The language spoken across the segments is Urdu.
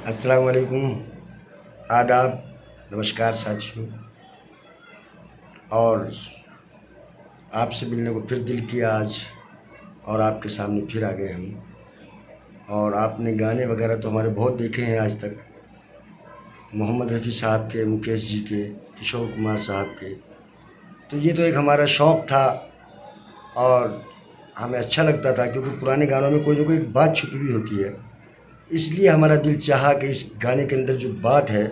السلام علیکم، آداب، نمسکار ساتھیوں۔ اور آپ سے ملنے کو پھر دل کیا آج، اور آپ کے سامنے پھر آ گئے ہم۔ اور آپ نے گانے وغیرہ تو ہمارے بہت دیکھے ہیں آج تک، محمد رفیع صاحب کے، مکیش جی کے، کشور کمار صاحب کے۔ تو یہ تو ایک ہمارا شوق تھا اور ہمیں اچھا لگتا تھا، کیونکہ پرانے گانوں میں کوئی نہ کوئی بات چھپی ہوئی ہوتی ہے۔ اس لیے ہمارا دل چاہا کہ اس گانے کے اندر جو بات ہے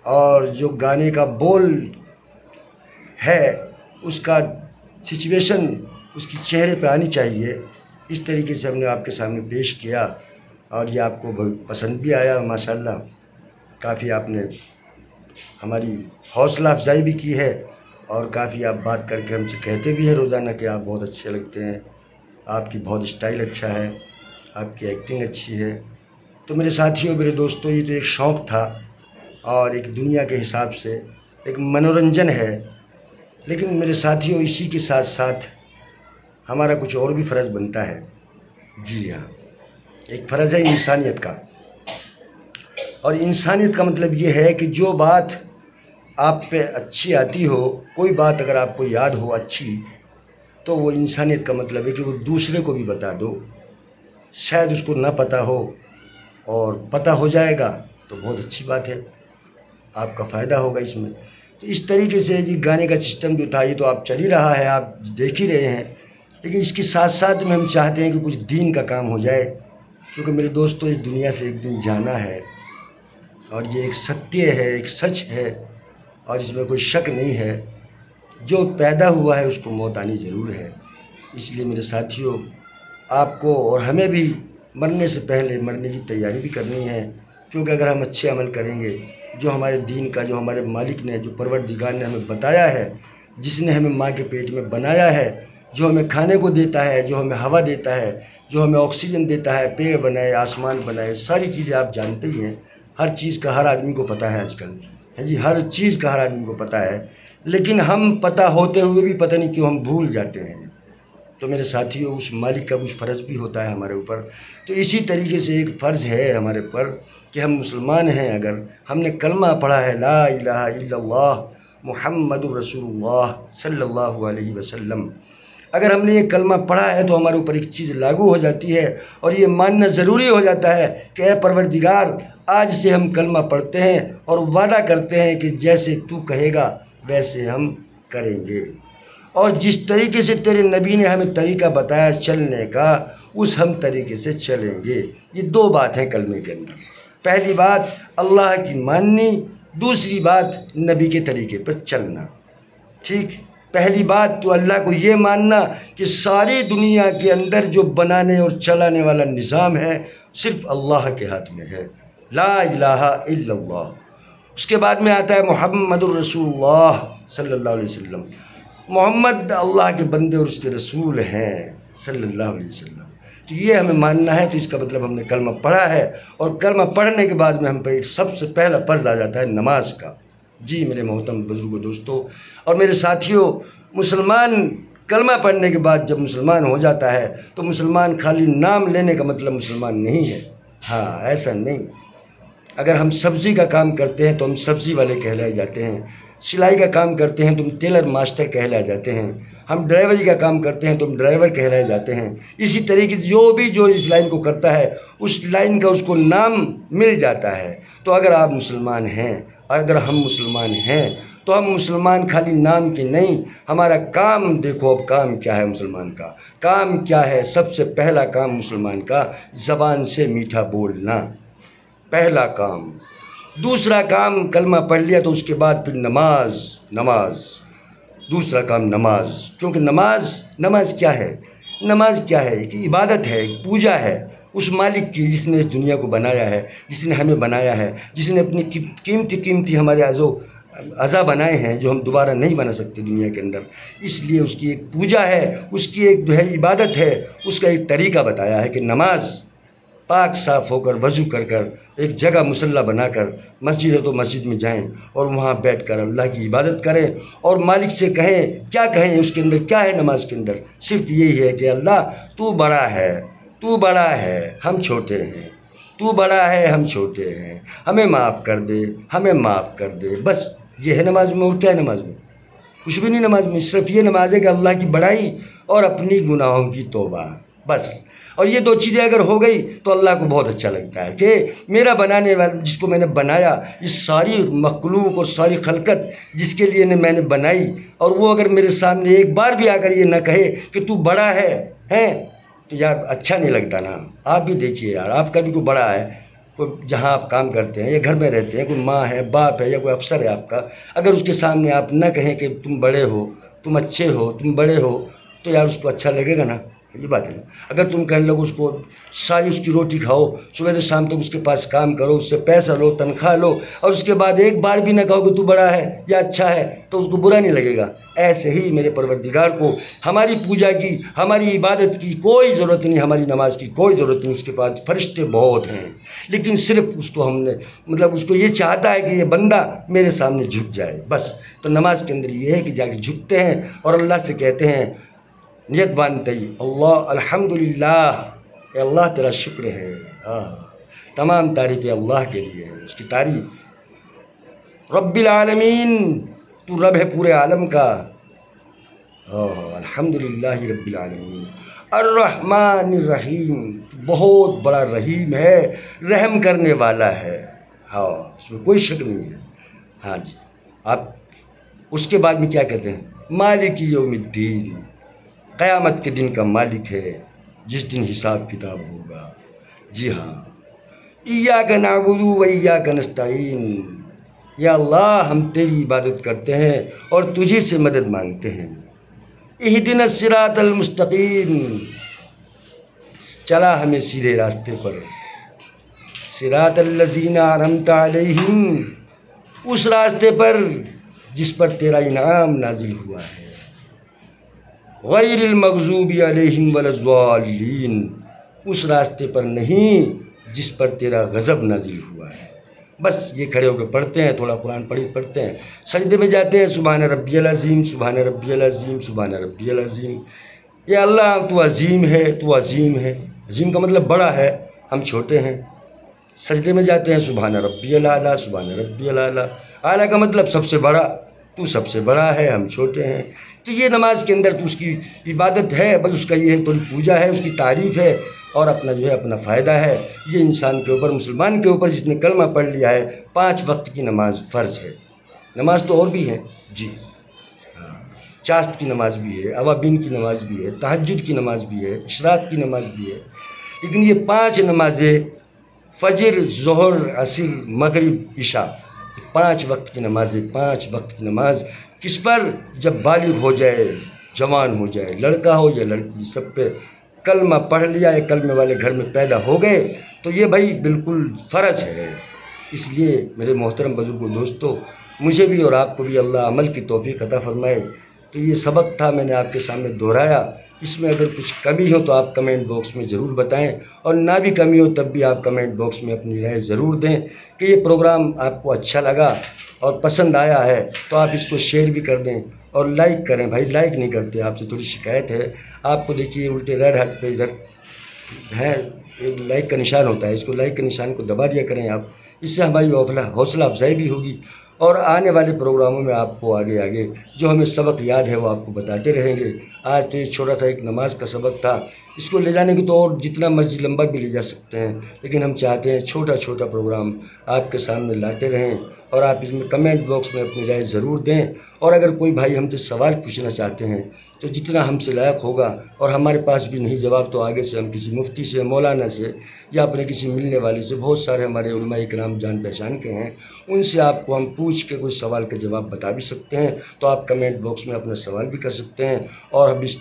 اور جو گانے کا بول ہے، اس کا سچویشن اس کی چہرے پہ آنی چاہیے، اس طریقے سے ہم نے آپ کے سامنے پیش کیا۔ اور یہ آپ کو بہت پسند بھی آیا ماشاءاللہ۔ کافی آپ نے ہماری حوصلہ افزائی بھی کی ہے، اور کافی آپ بات کر کے ہم سے کہتے بھی ہیں روزانہ کہ آپ بہت اچھے لگتے ہیں، آپ کی بہت اسٹائل اچھا ہے، آپ کی ایکٹنگ اچھی ہے۔ تو میرے ساتھیوں، میرے دوستوں، یہ تو ایک شوق تھا اور ایک دنیا کے حساب سے ایک منورنجن ہے، لیکن میرے ساتھیوں اسی کے ساتھ ساتھ ہمارا کچھ اور بھی فرض بنتا ہے۔ جی ہاں، ایک فرض ہے انسانیت کا، اور انسانیت کا مطلب یہ ہے کہ جو بات آپ پہ اچھی آتی ہو، کوئی بات اگر آپ کو یاد ہو اچھی، تو وہ انسانیت کا مطلب ہے کہ وہ دوسرے کو بھی بتا دو۔ شاید اس کو نہ پتہ ہو، اور پتہ ہو جائے گا تو بہت اچھی بات ہے، آپ کا فائدہ ہوگا اس میں۔ تو اس طریقے سے جی گانے کا سسٹم جو تھا، یہ تو آپ چل ہی رہا ہے، آپ دیکھ ہی رہے ہیں، لیکن اس کے ساتھ ساتھ میں ہم چاہتے ہیں کہ کچھ دین کا کام ہو جائے، کیونکہ میرے دوستو اس دنیا سے ایک دن جانا ہے، اور یہ ایک ستیہ ہے، ایک سچ ہے، اور اس میں کوئی شک نہیں ہے۔ جو پیدا ہوا ہے اس کو موت آنی ضرور ہے۔ اس لیے میرے ساتھیوں، آپ کو اور ہمیں بھی مرنے سے پہلے مرنے کی تیاری بھی کرنی ہے، کیونکہ اگر ہم اچھے عمل کریں گے، جو ہمارے دین کا، جو ہمارے مالک نے، جو پروردگار نے ہمیں بتایا ہے، جس نے ہمیں ماں کے پیٹ میں بنایا ہے، جو ہمیں کھانے کو دیتا ہے، جو ہمیں ہوا دیتا ہے، جو ہمیں آکسیجن دیتا ہے، پیڑ بنائے، آسمان بنائے، ساری چیزیں آپ جانتے ہی ہیں۔ ہر چیز کا ہر آدمی کو پتہ ہے آج کل، ہے جی، ہر چیز کا ہر آدمی کو پتہ ہے، لیکن ہم پتہ ہوتے ہوئے بھی پتہ نہیں کیوں ہم بھول جاتے ہیں۔ تو میرے ساتھیوں، اس مالک کا کچھ فرض بھی ہوتا ہے ہمارے اوپر۔ تو اسی طریقے سے ایک فرض ہے ہمارے پر کہ ہم مسلمان ہیں، اگر ہم نے کلمہ پڑھا ہے لا الہ الا اللہ محمد رسول اللہ صلی اللہ علیہ وسلم، اگر ہم نے یہ کلمہ پڑھا ہے تو ہمارے اوپر ایک چیز لاگو ہو جاتی ہے، اور یہ ماننا ضروری ہو جاتا ہے کہ اے پروردگار، آج سے ہم کلمہ پڑھتے ہیں اور وعدہ کرتے ہیں کہ جیسے تو کہے گا ویسے ہم کریں گے، اور جس طریقے سے تیرے نبی نے ہمیں طریقہ بتایا چلنے کا، اس ہم طریقے سے چلیں گے۔ یہ دو بات ہیں کلمے کے اندر۔ پہلی بات اللہ کی ماننی، دوسری بات نبی کے طریقے پر چلنا۔ ٹھیک، پہلی بات تو اللہ کو یہ ماننا کہ ساری دنیا کے اندر جو بنانے اور چلانے والا نظام ہے صرف اللہ کے ہاتھ میں ہے، لا الہ الا اللہ۔ اس کے بعد میں آتا ہے محمد الرسول اللہ صلی اللہ علیہ وسلم۔ محمد اللہ کے بندے اور اس کے رسول ہیں صلی اللہ علیہ وسلم۔ تو یہ ہمیں ماننا ہے، تو اس کا مطلب ہم نے کلمہ پڑھا ہے، اور کلمہ پڑھنے کے بعد میں ہم پہ سب سے پہلا فرض آ جاتا ہے نماز کا۔ جی میرے محترم بزرگوں، دوستوں اور میرے ساتھیوں، مسلمان کلمہ پڑھنے کے بعد جب مسلمان ہو جاتا ہے تو مسلمان خالی نام لینے کا مطلب مسلمان نہیں ہے۔ ہاں، ایسا نہیں۔ اگر ہم سبزی کا کام کرتے ہیں تو ہم سبزی والے کہلائے جاتے ہیں، سلائی کا کام کرتے ہیں تو ہم ٹیلر ماسٹر کہلائے جاتے ہیں، ہم ڈرائیوری کا کام کرتے ہیں تو ہم ڈرائیور کہلائے جاتے ہیں۔ اسی طریقے سے جو اس لائن کو کرتا ہے، اس لائن کا اس کو نام مل جاتا ہے۔ تو اگر آپ مسلمان ہیں، اگر ہم مسلمان ہیں، تو ہم مسلمان خالی نام کی نہیں، ہمارا کام دیکھو اب کام کیا ہے مسلمان کا۔ کام کیا ہے؟ سب سے پہلا کام مسلمان کا زبان سے میٹھا بولنا، پہلا کام۔ دوسرا کام کلمہ پڑھ لیا تو اس کے بعد پھر نماز، دوسرا کام نماز، کیونکہ نماز کیا ہے؟ نماز کیا ہے؟ ایک عبادت ہے، ایک پوجا ہے اس مالک کی جس نے اس دنیا کو بنایا ہے، جس نے ہمیں بنایا ہے، جس نے اپنی قیمتی ہمارے اعضا بنائے ہیں جو ہم دوبارہ نہیں بنا سکتے دنیا کے اندر۔ اس لیے اس کی ایک پوجا ہے، اس کی ایک جو ہے عبادت ہے، اس کا ایک طریقہ بتایا ہے کہ نماز پاک صاف ہو کر، وضو کر ایک جگہ مصلی بنا کر، مسجد ہے تو مسجد میں جائیں اور وہاں بیٹھ کر اللہ کی عبادت کریں، اور مالک سے کہیں، کیا کہیں اس کے اندر؟ کیا ہے نماز کے اندر؟ صرف یہی ہے کہ اللہ تو بڑا ہے، تو بڑا ہے، ہم چھوٹے ہیں، تو بڑا ہے ہم چھوٹے ہیں، ہمیں معاف کر دے، ہمیں معاف کر دے، بس یہ ہے نماز میں۔ اور کیا ہے نماز میں؟ کچھ بھی نہیں نماز میں، صرف یہ نماز ہے کہ اللہ کی بڑائی اور اپنی گناہوں کی توبہ، بس۔ اور یہ دو چیزیں اگر ہو گئی تو اللہ کو بہت اچھا لگتا ہے کہ میرا بنانے والا، جس کو میں نے بنایا، یہ ساری مخلوق اور ساری خلقت جس کے لیے میں نے بنائی، اور وہ اگر میرے سامنے ایک بار بھی آ کر یہ نہ کہے کہ تو بڑا ہے تو یار اچھا نہیں لگتا نا۔ آپ بھی دیکھیے یار، آپ کا بھی کوئی بڑا ہے، کوئی جہاں آپ کام کرتے ہیں یا گھر میں رہتے ہیں، کوئی ماں ہے، باپ ہے یا کوئی افسر ہے آپ کا، اگر اس کے سامنے آپ نہ کہیں کہ تم بڑے ہو، تم اچھے ہو، تم بڑے ہو، تو یار اس کو اچھا لگے گا نا؟ یہ بات ہے نا۔ اگر تم کہنے لگو اس کو ساری اس کی روٹی کھاؤ، صبح سے شام تک اس کے پاس کام کرو، اس سے پیسہ لو، تنخواہ لو، اور اس کے بعد ایک بار بھی نہ کہو کہ تو بڑا ہے یا اچھا ہے، تو اس کو برا نہیں لگے گا۔ ایسے ہی میرے پروردگار کو ہماری پوجا کی، ہماری عبادت کی کوئی ضرورت نہیں، ہماری نماز کی کوئی ضرورت نہیں۔ اس کے پاس فرشتے بہت ہیں، لیکن صرف اس کو ہم نے اس کو یہ چاہتا ہے کہ یہ بندہ میرے سامنے جھک جائے، بس۔ تو نماز کے اندر یہ ہے کہ جا کے جھکتے ہیں اور اللہ سے کہتے ہیں، نیت باندھتے ہی، اللہ الحمدللہ، اے اللہ تیرا شکر ہے، تمام تعریفیں اللہ کے لیے ہیں، اس کی تعریف۔ رب العالمین، تو رب ہے پورے عالم کا، الحمدللہ رب العالمین۔ الرحمن الرحیم، بہت بڑا رحیم ہے، رحم کرنے والا ہے، اس میں کوئی شک نہیں ہے۔ جی، آپ اس کے بعد میں کیا کہتے ہیں؟ مالک یوم الدین، قیامت کے دن کا مالک ہے، جس دن حساب کتاب ہوگا۔ جی ہاں، ایاک نعبد و ایاک نستعین، یا اللہ ہم تیری عبادت کرتے ہیں اور تجھی سے مدد مانگتے ہیں۔ اہدنا الصراط المستقیم، چلا ہمیں سیدھے راستے پر، صراط الذین انعمت علیہم، اس راستے پر جس پر تیرا انعام نازل ہوا ہے، غیر المغضوب علیہم ولا الضالین، اس راستے پر نہیں جس پر تیرا غضب نازل ہوا ہے۔ بس یہ کھڑے ہو کے پڑھتے ہیں، تھوڑا قرآن پڑھتے ہیں، سجدے میں جاتے ہیں، سبحان ربی العظیم، سبحان ربی العظیم، سبحان ربی العظیم۔ یا اللہ تو عظیم ہے، تو عظیم ہے، عظیم کا مطلب بڑا ہے، ہم چھوٹے ہیں۔ سجدے میں جاتے ہیں، سبحان ربی الاعلیٰ، سبحان ربی الاعلیٰ، اعلیٰ کا مطلب سب سے بڑا، تو سب سے بڑا ہے، ہم چھوٹے ہیں۔ تو یہ نماز کے اندر تو اس کی عبادت ہے، بس اس کا یہ ہے تھوڑی پوجا ہے، اس کی تعریف ہے، اور اپنا اپنا فائدہ ہے۔ یہ انسان کے اوپر، مسلمان کے اوپر جس نے کلمہ پڑھ لیا ہے، 5 وقت کی نماز فرض ہے۔ نماز تو اور بھی ہے، جی، چاشت کی نماز بھی ہے، اوابین کی نماز بھی ہے، تہجد کی نماز بھی ہے، اشراق کی نماز بھی ہے، لیکن یہ 5 نمازیں، فجر، ظہر، عصر، مغرب، عشاء، 5 وقت کی نمازیں، 5 وقت کی نماز کس پر؟ جب بالغ ہو جائے، جوان ہو جائے، لڑکا ہو یا لڑکی، سب پہ کلمہ پڑھ لیا ہے، کلمے والے گھر میں پیدا ہو گئے تو یہ بھائی بالکل فرض ہے۔ اس لیے میرے محترم بزرگوں، دوستو، مجھے بھی اور آپ کو بھی اللہ عمل کی توفیق عطا فرمائے۔ تو یہ سبق تھا، میں نے آپ کے سامنے دہرایا۔ اس میں اگر کچھ کمی ہو تو آپ کمنٹ باکس میں ضرور بتائیں، اور نہ بھی کمی ہو تب بھی آپ کمنٹ باکس میں اپنی رائے ضرور دیں کہ یہ پروگرام آپ کو اچھا لگا اور پسند آیا ہے تو آپ اس کو شیئر بھی کر دیں اور لائک کریں۔ بھائی لائک نہیں کرتے، آپ سے تھوڑی شکایت ہے۔ آپ کو دیکھیے الٹے ریڈ ہٹ پہ ادھر ہے ایک لائک کا نشان ہوتا ہے، اس کو لائک کے نشان کو دبا دیا کریں آپ، اس سے ہماری حوصلہ افزائی بھی ہوگی، اور آنے والے پروگراموں میں آپ کو آگے جو ہمیں سبق یاد ہے وہ آپ کو بتاتے رہیں گے۔ آج تو یہ چھوٹا سا ایک نماز کا سبق تھا، اس کو لے جانے کی تو اور جتنا مرضی لمبا بھی لے جا سکتے ہیں، لیکن ہم چاہتے ہیں چھوٹا پروگرام آپ کے سامنے لاتے رہیں، اور آپ اس میں کمنٹ باکس میں اپنی رائے ضرور دیں۔ اور اگر کوئی بھائی ہم سے سوال پوچھنا چاہتے ہیں تو جتنا ہم سے لائق ہوگا، اور ہمارے پاس بھی نہیں جواب تو آگے سے ہم کسی مفتی سے، مولانا سے، یا اپنے کسی ملنے والے سے، بہت سارے ہمارے علماء کرام جان پہچان کے ہیں، ان سے آپ کو ہم پوچھ کے کوئی سوال کا جواب بتا بھی سکتے ہیں۔ تو آپ کمنٹ باکس میں اپنا سوال بھی کر سکتے ہیں، اور ہم اس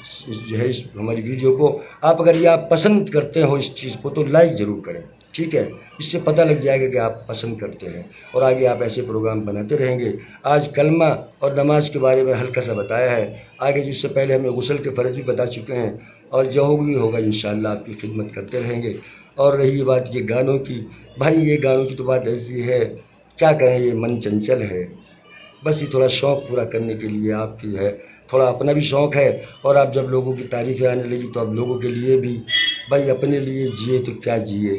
ہماری ویڈیو کو آپ اگر یہ آپ پسند کرتے ہو اس چیز کو تو لائک ضرور کریں، ٹھیک ہے؟ اس سے پتہ لگ جائے گا کہ آپ پسند کرتے ہیں، اور آگے آپ ایسے پروگرام بناتے رہیں گے۔ آج کلمہ اور نماز کے بارے میں ہلکا سا بتایا ہے، آگے جس سے پہلے ہمیں غسل کے فرض بھی بتا چکے ہیں، اور جو بھی ہوگا انشاءاللہ آپ کی خدمت کرتے رہیں گے۔ اور رہی بات یہ گانوں کی، بھائی یہ گانوں کی تو بات ایسی ہے، کیا کہیں، یہ من چنچل ہے، بس یہ تھوڑا شوق پورا کرنے کے لیے آپ کی ہے، تھوڑا اپنا بھی شوق ہے، اور آپ جب لوگوں کی تعریفیں آنے لگی تو اب لوگوں کے لیے بھی، بھائی اپنے لیے جیے تو کیا جیے،